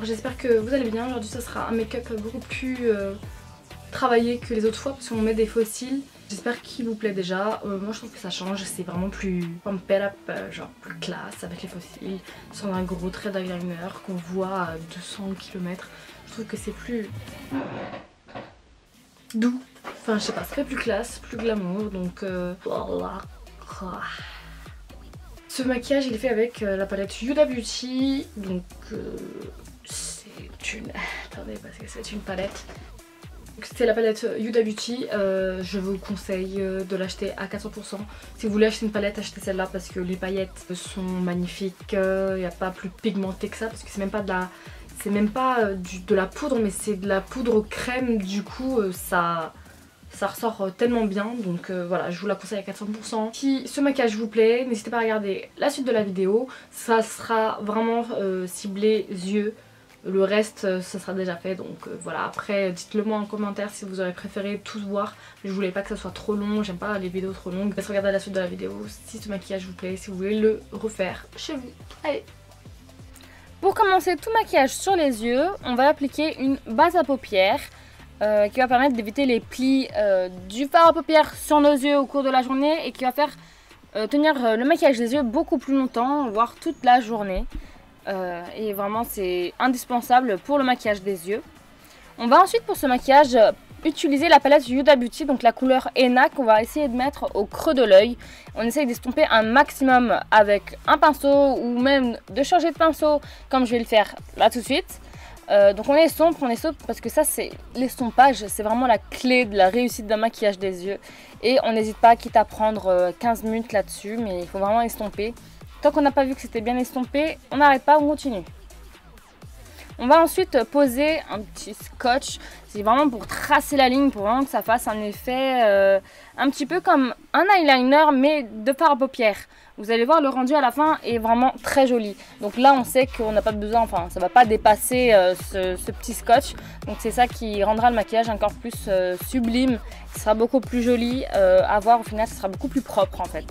j'espère que vous allez bien. Aujourd'hui ça sera un make-up beaucoup plus travaillé que les autres fois parce qu'on met des fossiles. J'espère qu'il vous plaît déjà. Moi je trouve que ça change, c'est vraiment plus pump it up, genre plus classe avec les fossiles, sans un gros trait d'eyeliner qu'on voit à 200 km. Je trouve que c'est plus doux. Enfin je sais pas, ça fait plus classe, plus glamour, donc voilà. Ce maquillage il est fait avec la palette Huda Beauty, donc c'est une... Attendez parce que c'est une palette. C'est la palette Huda Beauty, je vous conseille de l'acheter à 400%. Si vous voulez acheter une palette, achetez celle-là parce que les paillettes sont magnifiques. Il n'y a pas plus pigmenté que ça parce que c'est même pas de la... C'est même pas de la poudre mais c'est de la poudre crème, du coup ça ressort tellement bien, donc voilà, je vous la conseille à 400%. Si ce maquillage vous plaît, n'hésitez pas à regarder la suite de la vidéo, ça sera vraiment ciblé yeux, le reste ça sera déjà fait, donc voilà. Après dites-le moi en commentaire si vous aurez préféré tous voir, je voulais pas que ça soit trop long, j'aime pas les vidéos trop longues. Laissez regarder la suite de la vidéo si ce maquillage vous plaît, si vous voulez le refaire chez vous. Allez! Pour commencer tout maquillage sur les yeux, on va appliquer une base à paupières qui va permettre d'éviter les plis du fard à paupières sur nos yeux au cours de la journée et qui va faire tenir le maquillage des yeux beaucoup plus longtemps, voire toute la journée. Et vraiment c'est indispensable pour le maquillage des yeux. On va ensuite pour ce maquillage utiliser la palette Huda Beauty, donc la couleur Henna qu'on va essayer de mettre au creux de l'œil. On essaye d'estomper un maximum avec un pinceau ou même de changer de pinceau comme je vais le faire là tout de suite. Donc on estompe parce que ça c'est l'estompage, c'est vraiment la clé de la réussite d'un maquillage des yeux. Et on n'hésite pas, quitte à prendre 15 minutes là-dessus, mais il faut vraiment estomper. Tant qu'on n'a pas vu que c'était bien estompé, on n'arrête pas, on continue. On va ensuite poser un petit scotch, c'est vraiment pour tracer la ligne, pour vraiment que ça fasse un effet un petit peu comme un eyeliner mais de fard à paupières. Vous allez voir, le rendu à la fin est vraiment très joli. Donc là on sait qu'on n'a pas besoin, enfin ça ne va pas dépasser ce petit scotch. Donc c'est ça qui rendra le maquillage encore plus sublime, ce sera beaucoup plus joli à voir, au final ce sera beaucoup plus propre en fait.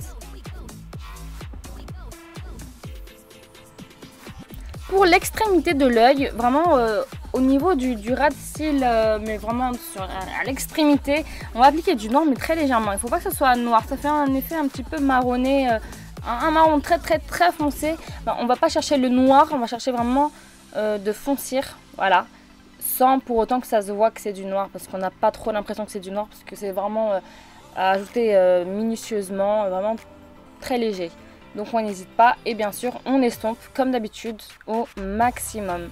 Pour l'extrémité de l'œil, vraiment au niveau du ras de cils, mais vraiment à l'extrémité, on va appliquer du noir mais très légèrement. Il ne faut pas que ce soit noir, ça fait un effet un petit peu marronné, un marron très foncé. Ben, on ne va pas chercher le noir, on va chercher vraiment de foncir, voilà, sans pour autant que ça se voit que c'est du noir, parce qu'on n'a pas trop l'impression que c'est du noir, parce que c'est vraiment à ajouter minutieusement, vraiment très léger. Donc on n'hésite pas et bien sûr on estompe comme d'habitude au maximum.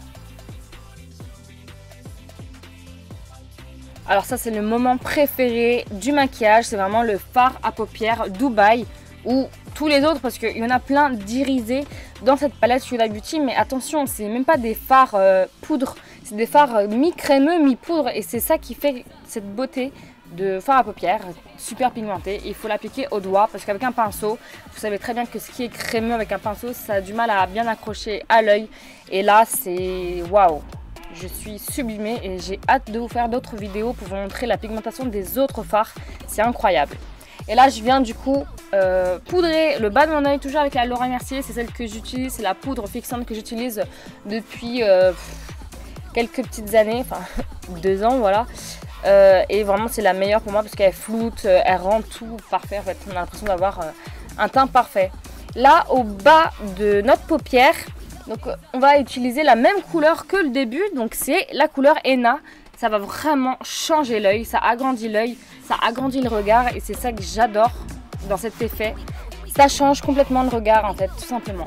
Alors ça c'est le moment préféré du maquillage, c'est vraiment le fard à paupières Dubaï ou tous les autres parce qu'il y en a plein d'irisés dans cette palette Huda Beauty. Mais attention, c'est même pas des fards poudre, c'est des fards mi-crémeux, mi-poudre et c'est ça qui fait cette beauté de fard à paupières super pigmenté. Il faut l'appliquer au doigt parce qu'avec un pinceau, vous savez très bien que ce qui est crémeux avec un pinceau, ça a du mal à bien accrocher à l'œil. Et là, c'est waouh! Je suis sublimée et j'ai hâte de vous faire d'autres vidéos pour vous montrer la pigmentation des autres fards. C'est incroyable. Et là, je viens du coup poudrer le bas de mon œil, toujours avec la Laura Mercier. C'est celle que j'utilise, c'est la poudre fixante que j'utilise depuis quelques petites années, enfin 2 ans, voilà. Et vraiment c'est la meilleure pour moi parce qu'elle floute, elle rend tout parfait en fait, on a l'impression d'avoir un teint parfait. Là au bas de notre paupière, donc on va utiliser la même couleur que le début, donc c'est la couleur Henna. Ça va vraiment changer l'œil, ça agrandit l'œil, ça agrandit le regard et c'est ça que j'adore dans cet effet. Ça change complètement le regard en fait, tout simplement.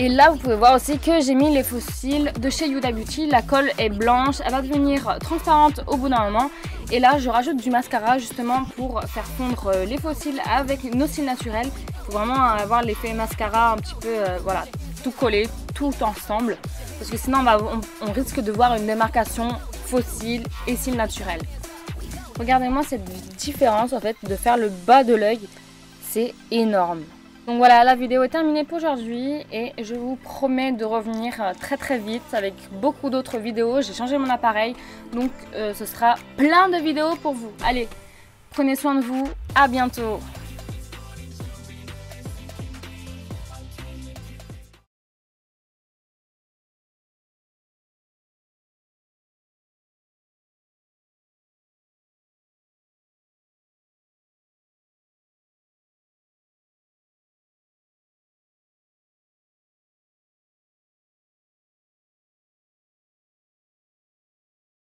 Et là, vous pouvez voir aussi que j'ai mis les faux cils de chez Huda Beauty. La colle est blanche, elle va devenir transparente au bout d'un moment. Et là, je rajoute du mascara justement pour faire fondre les faux cils avec nos cils naturels. Il faut vraiment avoir l'effet mascara un petit peu, voilà, tout collé, tout ensemble. Parce que sinon, on risque de voir une démarcation faux cils et cils naturels. Regardez-moi cette différence en fait de faire le bas de l'œil. C'est énorme. Donc voilà, la vidéo est terminée pour aujourd'hui et je vous promets de revenir très vite avec beaucoup d'autres vidéos. J'ai changé mon appareil, donc ce sera plein de vidéos pour vous. Allez, prenez soin de vous, à bientôt.